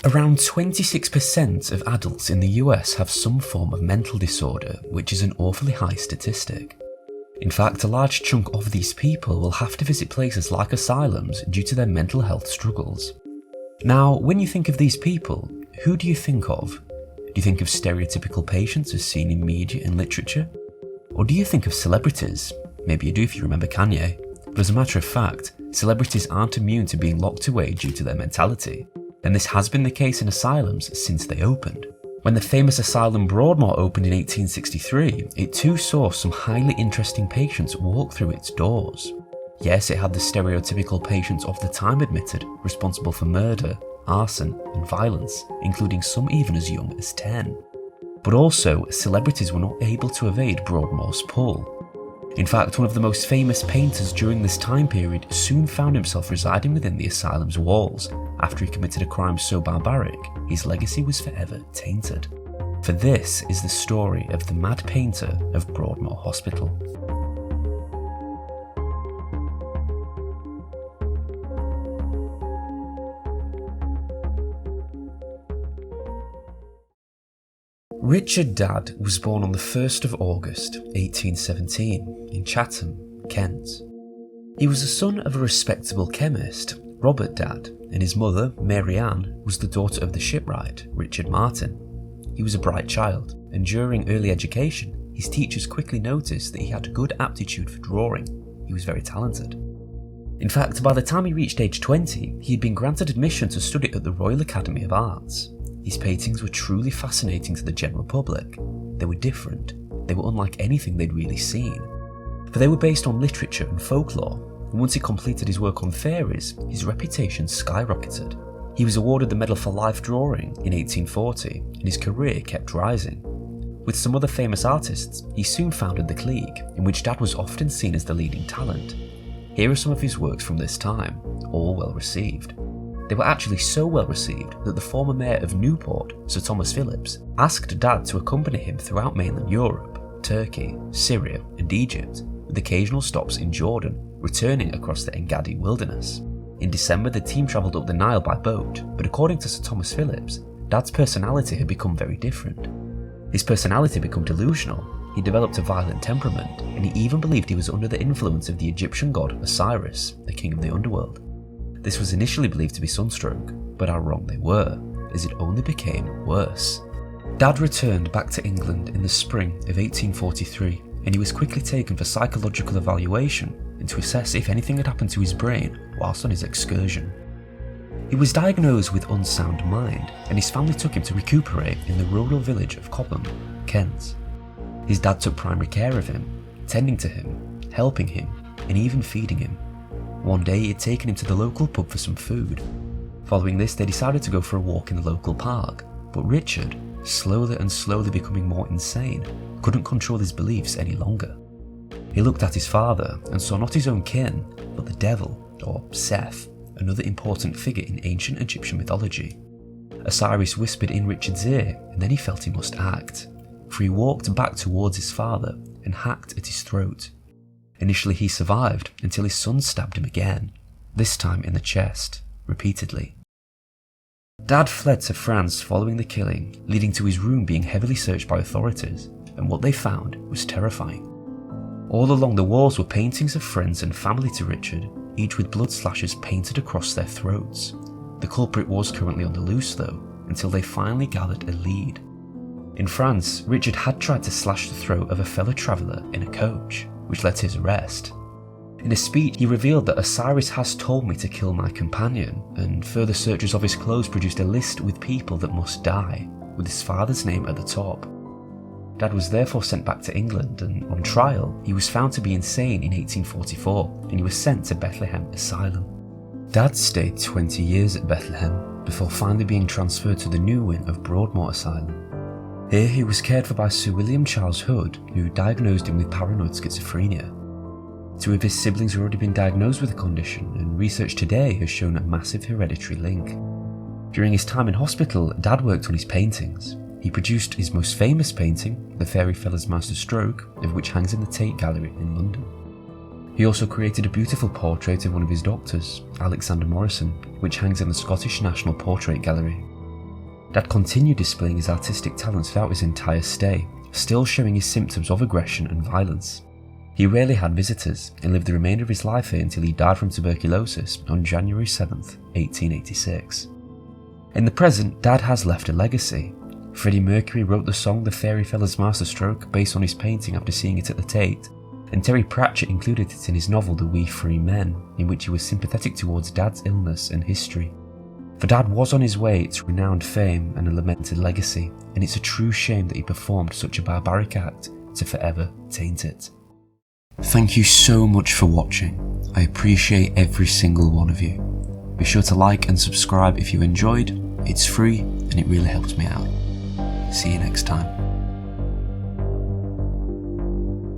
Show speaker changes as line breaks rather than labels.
Around 26% of adults in the US have some form of mental disorder, which is an awfully high statistic. In fact, a large chunk of these people will have to visit places like asylums due to their mental health struggles. Now, when you think of these people, who do you think of? Do you think of stereotypical patients as seen in media and literature? Or do you think of celebrities? Maybe you do if you remember Kanye. But as a matter of fact, celebrities aren't immune to being locked away due to their mentality. And this has been the case in asylums since they opened. When the famous asylum Broadmoor opened in 1863, it too saw some highly interesting patients walk through its doors. Yes, it had the stereotypical patients of the time admitted, responsible for murder, arson, and violence, including some even as young as 10. But also, celebrities were not able to evade Broadmoor's pull. In fact, one of the most famous painters during this time period soon found himself residing within the asylum's walls. After he committed a crime so barbaric, his legacy was forever tainted. For this is the story of the mad painter of Broadmoor Hospital. Richard Dadd was born on the 1st of August 1817 in Chatham, Kent. He was the son of a respectable chemist, Robert Dadd, and his mother, Mary Ann, was the daughter of the shipwright, Richard Martin. He was a bright child, and during early education, his teachers quickly noticed that he had a good aptitude for drawing. He was very talented. In fact, by the time he reached age 20, he had been granted admission to study at the Royal Academy of Arts. His paintings were truly fascinating to the general public. They were different. They were unlike anything they'd really seen. For they were based on literature and folklore, and once he completed his work on fairies, his reputation skyrocketed. He was awarded the Medal for Life Drawing in 1840, and his career kept rising. With some other famous artists, he soon founded the Clique, in which Dadd was often seen as the leading talent. Here are some of his works from this time, all well received. They were actually so well received that the former mayor of Newport, Sir Thomas Phillips, asked Dadd to accompany him throughout mainland Europe, Turkey, Syria and Egypt, with occasional stops in Jordan, returning across the Engaddi wilderness. In December, the team travelled up the Nile by boat, but according to Sir Thomas Phillips, Dadd's personality had become very different. His personality had become delusional, he developed a violent temperament, and he even believed he was under the influence of the Egyptian god Osiris, the king of the underworld. This was initially believed to be sunstroke, but how wrong they were, as it only became worse. Dadd returned back to England in the spring of 1843, and he was quickly taken for psychological evaluation and to assess if anything had happened to his brain whilst on his excursion. He was diagnosed with unsound mind, and his family took him to recuperate in the rural village of Cobham, Kent. His dad took primary care of him, tending to him, helping him, and even feeding him. One day he had taken him to the local pub for some food. Following this, they decided to go for a walk in the local park, but Richard, slowly and slowly becoming more insane, couldn't control his beliefs any longer. He looked at his father and saw not his own kin, but the devil, or Seth, another important figure in ancient Egyptian mythology. Osiris whispered in Richard's ear, and then he felt he must act, for he walked back towards his father and hacked at his throat. Initially he survived until his son stabbed him again, this time in the chest, repeatedly. Dadd fled to France following the killing, leading to his room being heavily searched by authorities, and what they found was terrifying. All along the walls were paintings of friends and family to Richard, each with blood slashes painted across their throats. The culprit was currently on the loose though, until they finally gathered a lead. In France, Richard had tried to slash the throat of a fellow traveller in a coach, which led to his arrest. In a speech, he revealed that Osiris has told me to kill my companion, and further searches of his clothes produced a list with people that must die, with his father's name at the top. Dadd was therefore sent back to England, and on trial, he was found to be insane in 1844, and he was sent to Bethlehem Asylum. Dadd stayed 20 years at Bethlehem, before finally being transferred to the new wing of Broadmoor Asylum. Here he was cared for by Sir William Charles Hood, who diagnosed him with paranoid schizophrenia. 2 of his siblings had already been diagnosed with the condition, and research today has shown a massive hereditary link. During his time in hospital, Dadd worked on his paintings. He produced his most famous painting, The Fairy Feller's Master Stroke, of which hangs in the Tate Gallery in London. He also created a beautiful portrait of one of his doctors, Alexander Morrison, which hangs in the Scottish National Portrait Gallery. Dad continued displaying his artistic talents throughout his entire stay, still showing his symptoms of aggression and violence. He rarely had visitors and lived the remainder of his life here until he died from tuberculosis on January 7th, 1886. In the present, Dad has left a legacy. Freddie Mercury wrote the song The Fairy Feller's Masterstroke based on his painting after seeing it at the Tate, and Terry Pratchett included it in his novel The We Free Men, in which he was sympathetic towards Dad's illness and history. For Dad was on his way to renowned fame and a lamented legacy, and it's a true shame that he performed such a barbaric act to forever taint it. Thank you so much for watching. I appreciate every single one of you. Be sure to like and subscribe if you enjoyed. It's free and it really helps me out. See you next time.